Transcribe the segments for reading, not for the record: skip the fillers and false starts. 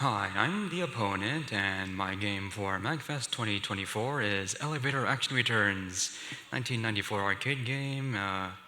Hi, I'm the opponent, and my game for MAGFest 2024 is Elevator Action Returns, 1994 arcade game,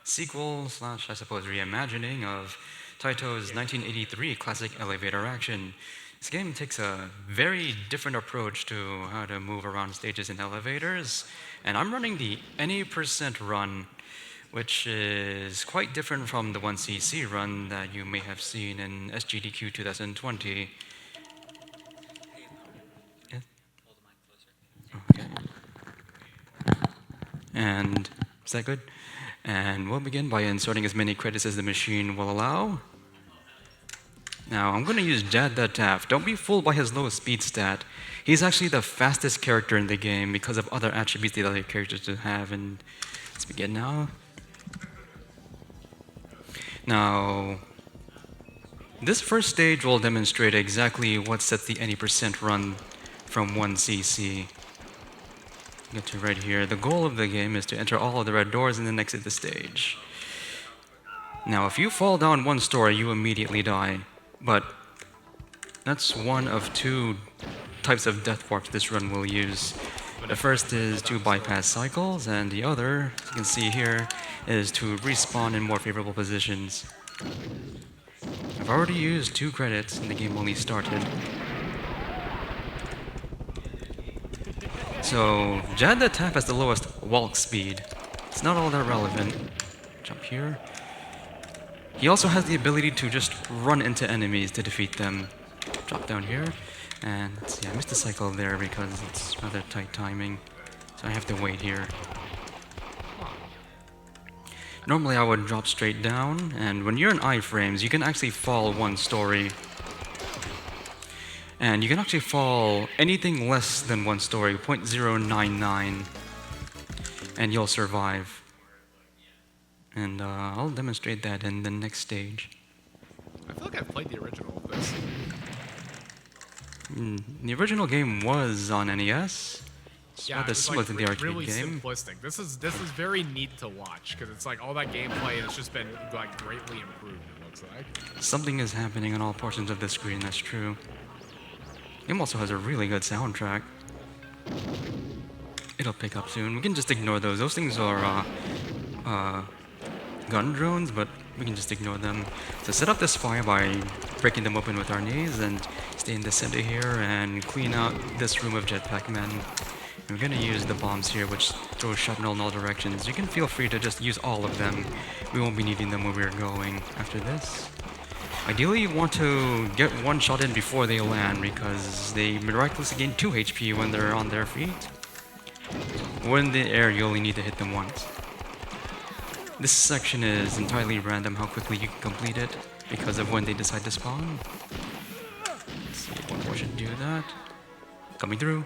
sequel slash, I suppose, reimagining of Taito's 1983 classic elevator action. This game takes a very different approach to how to move around stages in elevators, and I'm running the any percent run, which is quite different from the 1cc run that you may have seen in SGDQ 2020. Okay. And is that good? And we'll begin by inserting as many credits as the machine will allow. Now, I'm going to use Jad the Taff. Don't be fooled by his low speed stat. He's actually the fastest character in the game because of other attributes the other characters have. And let's begin now. Now, this first stage will demonstrate exactly what sets the any percent run from 1cc. Get to right here. The goal of the game is to enter all of the red doors and then exit the stage. Now, if you fall down one story, you immediately die. But that's one of two types of death warps this run will use. The first is to bypass cycles, and the other, as you can see here, is to respawn in more favorable positions. I've already used 2 credits, and the game only started. So, Jad the Taff has the lowest walk speed. It's not all that relevant. Jump here. He also has the ability to just run into enemies to defeat them. Drop down here. And let's see, I missed the cycle there because it's rather tight timing. So I have to wait here. Normally I would drop straight down, and when you're in iframes, you can actually fall one story. And you can actually fall anything less than one story, 0.099, and you'll survive. And I'll demonstrate that in the next stage. I feel like I've played the original of this. The original game was on NES. It's Yeah, rather it's similar like to the arcade really game. simplistic. This is very neat to watch because it's like all that gameplay has just been like greatly improved. It looks like Something is happening on all portions of the screen, that's true. The game also has a really good soundtrack. It'll pick up soon. We can just ignore those. Those things are gun drones, but we can just ignore them. So set up this fire by breaking them open with our knees and stay in the center here and clean out this room of jetpack men. And we're gonna use the bombs here, which throw shrapnel in all directions. You can feel free to just use all of them. We won't be needing them when we're going after this. Ideally, you want to get one shot in before they land because they miraculously gain 2 HP when they're on their feet. When in the air, you only need to hit them once. This section is entirely random how quickly you can complete it because of when they decide to spawn. Let's see, one more should do that. Coming through.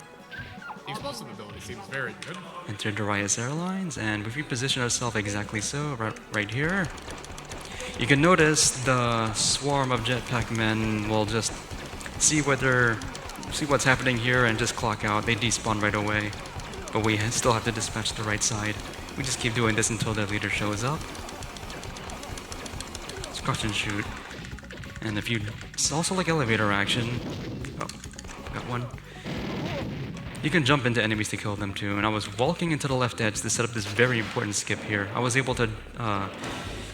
the explosive ability seems very good. Enter Darius Airlines, and we reposition ourselves exactly so, right here. You can notice the swarm of jetpack men will just see what's happening here and just clock out. They despawn right away. But we still have to dispatch the right side. We just keep doing this until their leader shows up. It's crouch and shoot. And if you... It's also like elevator action. Oh, got one. You can jump into enemies to kill them too. And I was walking into the left edge to set up this very important skip here. I was able to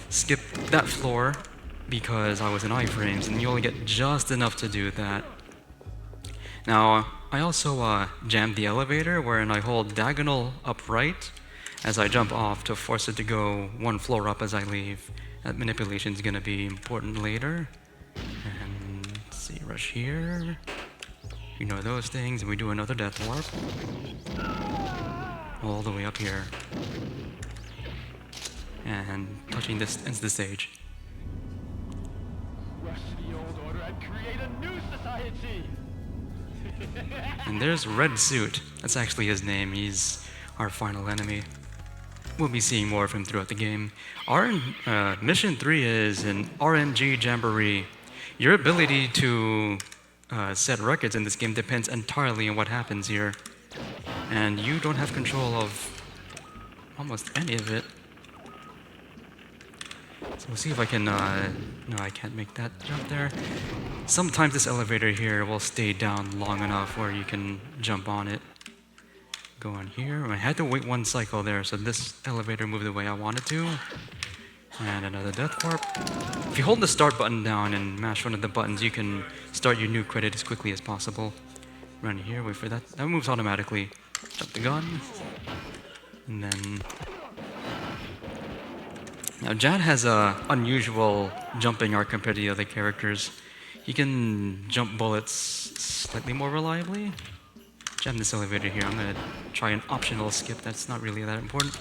skip that floor because I was in iframes, and you only get just enough to do that. Now, I also jammed the elevator wherein I hold diagonal upright as I jump off to force it to go one floor up as I leave. That manipulation is going to be important later. And let's see, rush here. You know those things, and we do another death warp. All the way up here. And touching this ends the stage. Rush to the old order and create a new society! And there's Red Suit. That's actually his name. He's our final enemy. We'll be seeing more of him throughout the game. Our mission 3 is an RNG Jamboree. Your ability to set records in this game depends entirely on what happens here. And you don't have control of almost any of it. So we'll see if I can... no, I can't make that jump there. Sometimes this elevator here will stay down long enough where you can jump on it. Go on here. I had to wait one cycle there, so this elevator moved the way I wanted to. And another death warp. If you hold the start button down and mash one of the buttons, you can start your new credit as quickly as possible. Run here, wait for that. That moves automatically. Jump the gun. And then... Now Jad has a unusual jumping arc compared to the other characters. He can jump bullets slightly more reliably. Jam this elevator here. I'm gonna try an optional skip. That's not really that important.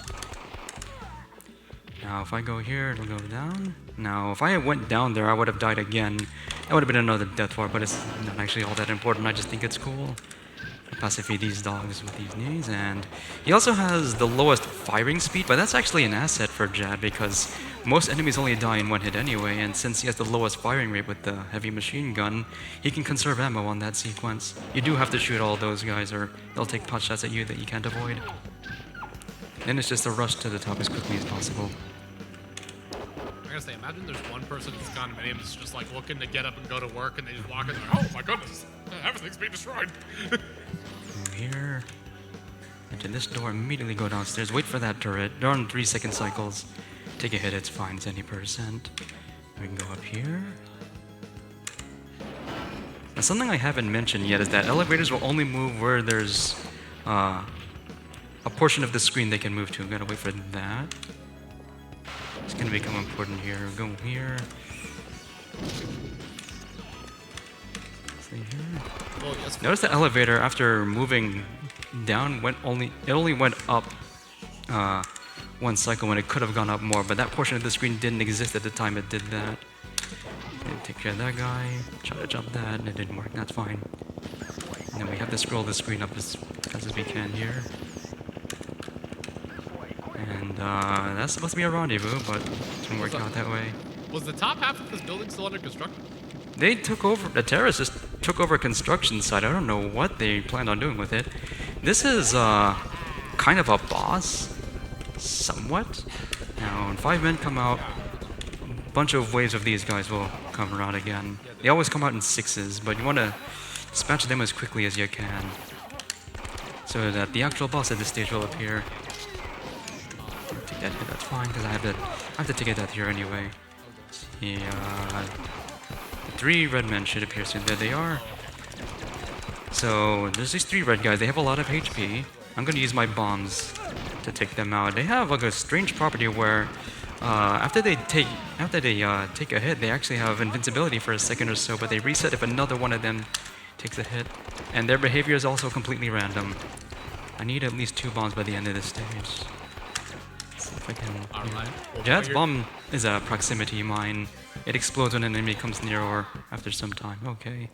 Now if I go here, it'll go down. Now if I went down there, I would have died again. That would have been another death warp, but it's not actually all that important. I just think it's cool. Pacify these dogs with these knees, and he also has the lowest firing speed, but that's actually an asset for Jad because most enemies only die in one hit anyway, and since he has the lowest firing rate with the heavy machine gun, he can conserve ammo on that sequence. You do have to shoot all those guys or they'll take pot shots at you that you can't avoid. Then it's just a rush to the top as quickly as possible. I gotta say, imagine there's one person that's condominium that's just like looking to get up and go to work and they just walk in there, oh my goodness, everything's being destroyed. Here. Into this door, immediately go downstairs. Wait for that turret. They're on 3-second cycles. Take a hit, it's fine, it's any percent. We can go up here. Now, something I haven't mentioned yet is that elevators will only move where there's a portion of the screen they can move to. Gotta wait for that. It's gonna become important here. Go here. Stay here. Well, yes, Notice the elevator after moving down only went up one cycle when it could have gone up more, but that portion of the screen didn't exist at the time it did that. Okay, take care of that guy. Try to jump that, and it didn't work. That's fine. And then we have to scroll the screen up as fast as we can here. And that's supposed to be a rendezvous, but it didn't work out that way. Was the top half of this building still under construction? They took over, the terrorists just took over construction site. I don't know what they planned on doing with it. This is kind of a boss, somewhat. Now, when 5 men come out, a bunch of waves of these guys will come around again. They always come out in 6s, but you want to dispatch them as quickly as you can, so that the actual boss at this stage will appear. Take that hit, that's fine, because I have to take a death here anyway. Yeah. 3 red men should appear soon. There they are. So there's these 3 red guys. They have a lot of HP. I'm going to use my bombs to take them out. They have like a strange property where after they take a hit, they actually have invincibility for a second or so, but they reset if another one of them takes a hit. And their behavior is also completely random. I need at least 2 bombs by the end of this stage. Let's see if I can. Alright. Well, Jad's bomb is a proximity mine. It explodes when an enemy comes near or after some time. Okay.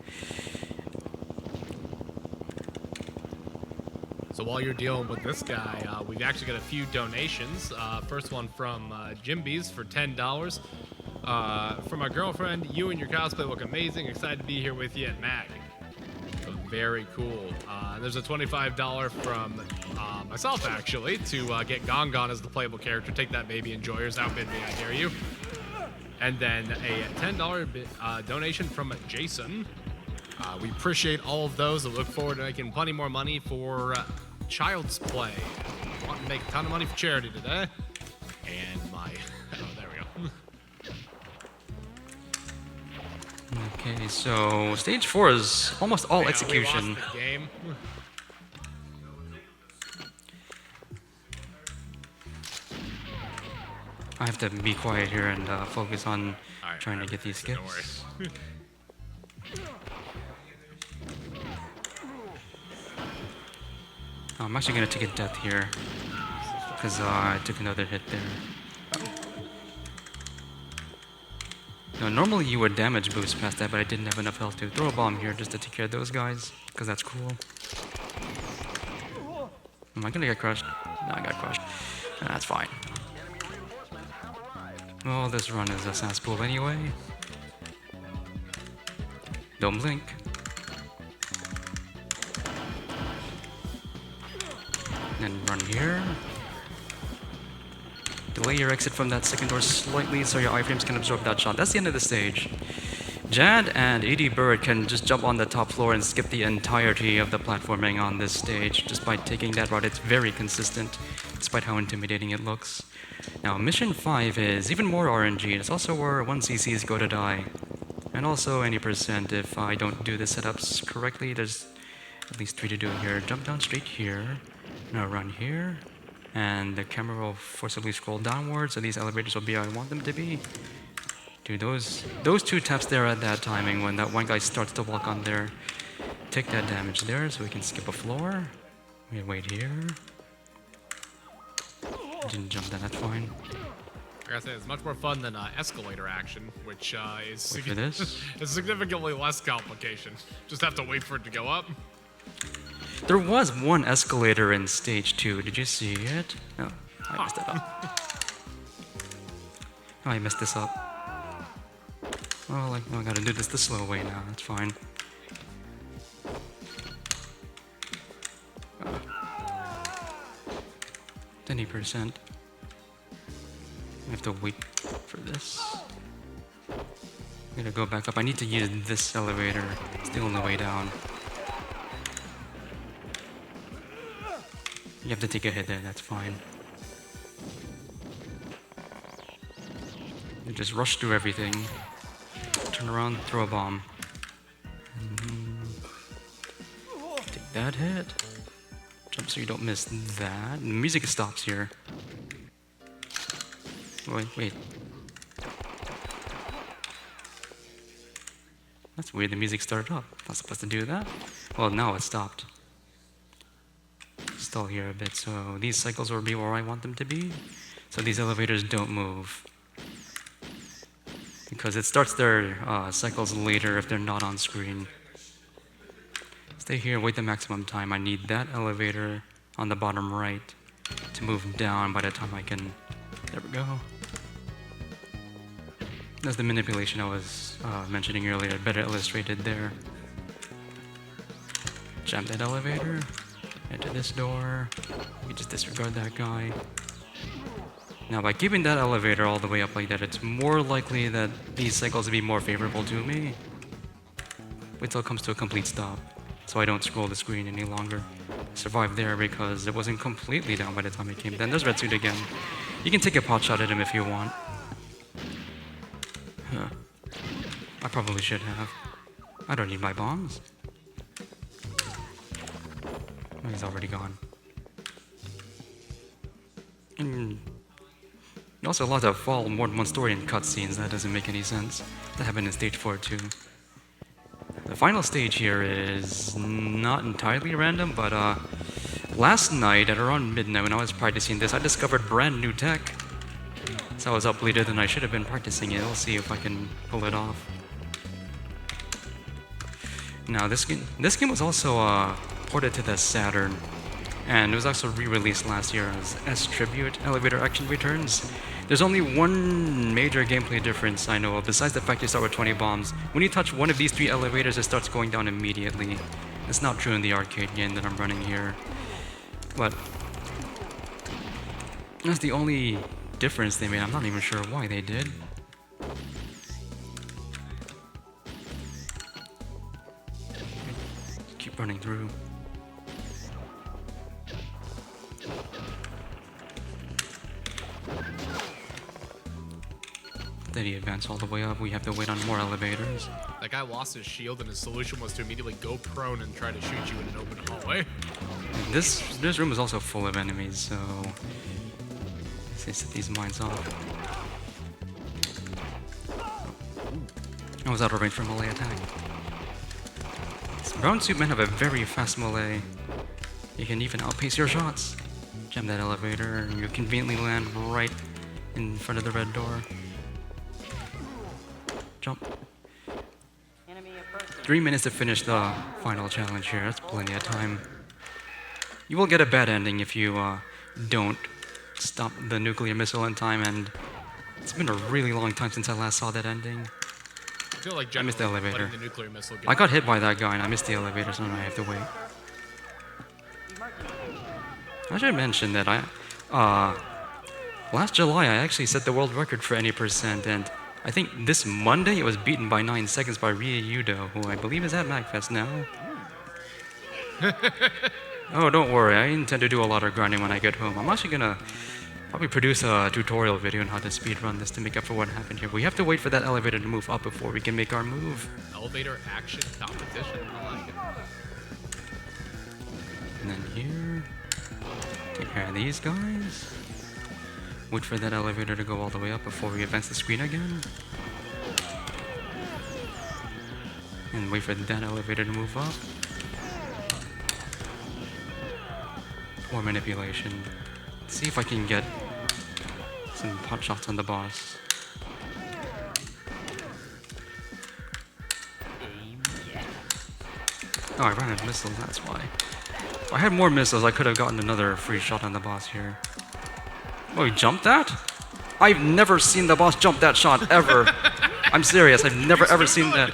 So while you're dealing with this guy, we've actually got a few donations. First one from Jimby's for $10. From my girlfriend, you and your cosplay look amazing. Excited to be here with you at MAG. So very cool. There's a $25 from myself, actually, to get Gong Gong as the playable character. Take that, baby. Enjoyers. Outbid me, I dare you. And then a $10 donation from Jason. We appreciate all of those. We look forward to making plenty more money for Child's Play. Want to make a ton of money for charity today. And my... Oh, there we go. Okay, so stage 4 is almost all execution. We lost the game. I have to be quiet here and focus on Alright, trying to get these skips. No worries. I'm actually going to take a death here, because I took another hit there. Now, normally you would damage boost past that, but I didn't have enough health to throw a bomb here just to take care of those guys, because that's cool. Am I going to get crushed? No, I got crushed. That's fine. Well, this run is a cesspool anyway. Don't blink. Then run here. Delay your exit from that second door slightly so your iframes can absorb that shot. That's the end of the stage. Jad and Edie Bird can just jump on the top floor and skip the entirety of the platforming on this stage just by taking that route. It's very consistent, despite how intimidating it looks. Now, Mission 5 is even more RNG. It's also where 1cc's go to die. And also any percent if I don't do the setups correctly. There's at least 3 to do here. Jump down straight here. Now run here. And the camera will forcibly scroll downwards, so these elevators will be how I want them to be. Do those 2 taps there at that timing when that one guy starts to walk on there. Take that damage there so we can skip a floor. We wait here. Didn't jump that, that's fine. I gotta say, it's much more fun than escalator action, which is Wait for this. is significantly less complication. Just have to wait for it to go up. There was one escalator in stage 2. Did you see it? No, I messed it up. Oh, I messed this up. Oh, I gotta do this the slow way now. That's fine. 20%. I have to wait for this. I'm gonna go back up. I need to use this elevator. It's the only way down. You have to take a hit there, that's fine. You just rush through everything. Turn around, throw a bomb. Take that hit. Jump so you don't miss that. The music stops here. Wait. That's weird, the music started up. Not supposed to do that. Well, now it stopped. Stall here a bit, so these cycles will be where I want them to be. So these elevators don't move. Because it starts their cycles later if they're not on screen. Stay here, wait the maximum time. I need that elevator on the bottom right to move down by the time I can... There we go. That's the manipulation I was mentioning earlier, better illustrated there. Jump that elevator, enter this door. We just disregard that guy. Now by keeping that elevator all the way up like that, it's more likely that these cycles will be more favorable to me. Wait till it comes to a complete stop, so I don't scroll the screen any longer. Survived there because it wasn't completely down by the time it came. Then there's Red Suit again. You can take a pot shot at him if you want. Huh. I probably should have. I don't need my bombs. Oh, he's already gone. And you also allowed to follow more than one story in cutscenes. That doesn't make any sense. That happened in stage 4 too. The final stage here is not entirely random, but last night at around midnight when I was practicing this, I discovered brand new tech. So I was up later than I should have been practicing it. I'll see if I can pull it off. Now this game was also ported to the Saturn, and it was also re-released last year as S-Tribute Elevator Action Returns. There's only one major gameplay difference I know of, besides the fact you start with 20 bombs. When you touch one of these 3 elevators, it starts going down immediately. It's not true in the arcade game that I'm running here. But that's the only difference they made. I'm not even sure why they did. Keep running through. Then he advanced all the way up. We have to wait on more elevators. That guy lost his shield, and his solution was to immediately go prone and try to shoot you in an open hallway. And this room is also full of enemies, so let's set these mines off. I was out of range for melee attack. Brown suit men have a very fast melee. You can even outpace your shots. Jam that elevator, and you conveniently land right in front of the red door. Jump. 3 minutes to finish the final challenge here. That's plenty of time. You will get a bad ending if you don't stop the nuclear missile in time, and it's been a really long time since I last saw that ending. I feel like I missed the elevator. letting the nuclear missile get I got hit by that guy and I missed the elevator, so now I have to wait. I should mention that last July I actually set the world record for any percent, and I think this Monday it was beaten by 9 seconds by Ryudo, who I believe is at MAGFest now. Oh, don't worry, I intend to do a lot of grinding when I get home. I'm actually gonna probably produce a tutorial video on how to speedrun this to make up for what happened here. We have to wait for that elevator to move up before we can make our move. Elevator action competition. I like it. And then here, take care of these guys. Wait for that elevator to go all the way up before we advance the screen again. And wait for that elevator to move up. More manipulation. Let's see if I can get some pot shots on the boss. Oh, I ran out of missiles, that's why. If I had more missiles, I could have gotten another free shot on the boss here. Oh, he jumped that? I've never seen the boss jump that shot, ever. I'm serious, I've never ever seen that.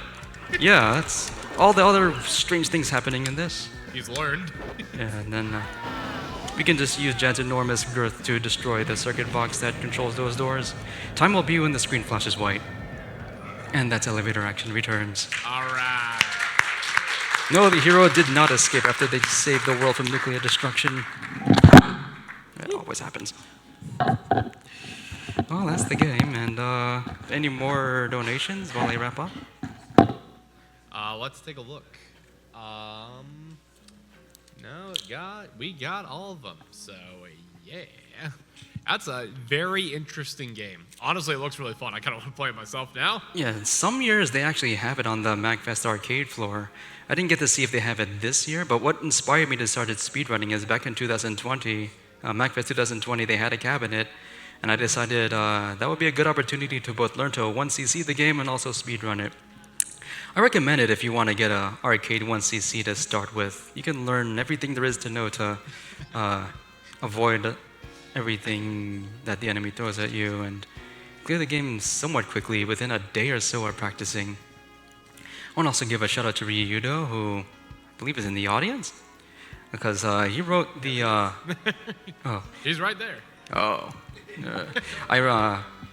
Yeah, that's all the other strange things happening in this. He's learned. Yeah, and then we can just use Jed's enormous girth to destroy the circuit box that controls those doors. Time will be when the screen flashes white. And that's elevator action returns. All right. No, the hero did not escape after they saved the world from nuclear destruction. It always happens. Well, that's the game, and any more donations while I wrap up? Let's take a look. No, we got all of them. So yeah, that's a very interesting game. Honestly, it looks really fun. I kind of want to play it myself now. Yeah, some years they actually have it on the MAGFest arcade floor. I didn't get to see if they have it this year, but what inspired me to start speedrunning is back in 2020, MAGFest 2020, they had a cabinet, and I decided that would be a good opportunity to both learn to 1cc the game and also speedrun it. I recommend it if you want to get a arcade 1cc to start with. You can learn everything there is to know to avoid everything that the enemy throws at you and clear the game somewhat quickly within a day or so of practicing. I want to also give a shout out to Ryudo, who I believe is in the audience, because he wrote the. Oh. He's right there. Oh.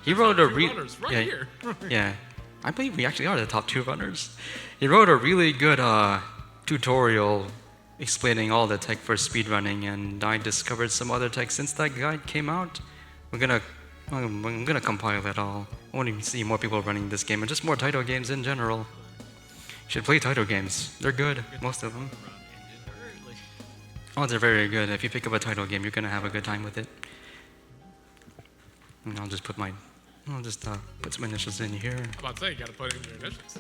He wrote a runners right here. Yeah. I believe we actually are the top 2 runners. He wrote a really good tutorial explaining all the tech for speedrunning, and I discovered some other tech since that guide came out. I'm gonna compile it all. I want to see more people running this game and just more Taito games in general. You should play Taito games. They're good, most of them. Oh, they're very good. If you pick up a Taito game, you're gonna have a good time with it. And I'll just put some initials in here. I'm about to say, you gotta put in your initials.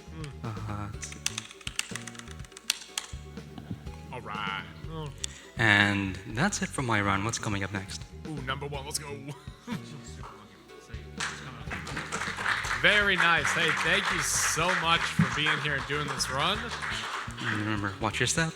All right. Oh. And that's it for my run. What's coming up next? Ooh, number 1, let's go. Very nice. Hey, thank you so much for being here and doing this run. Remember, watch your step.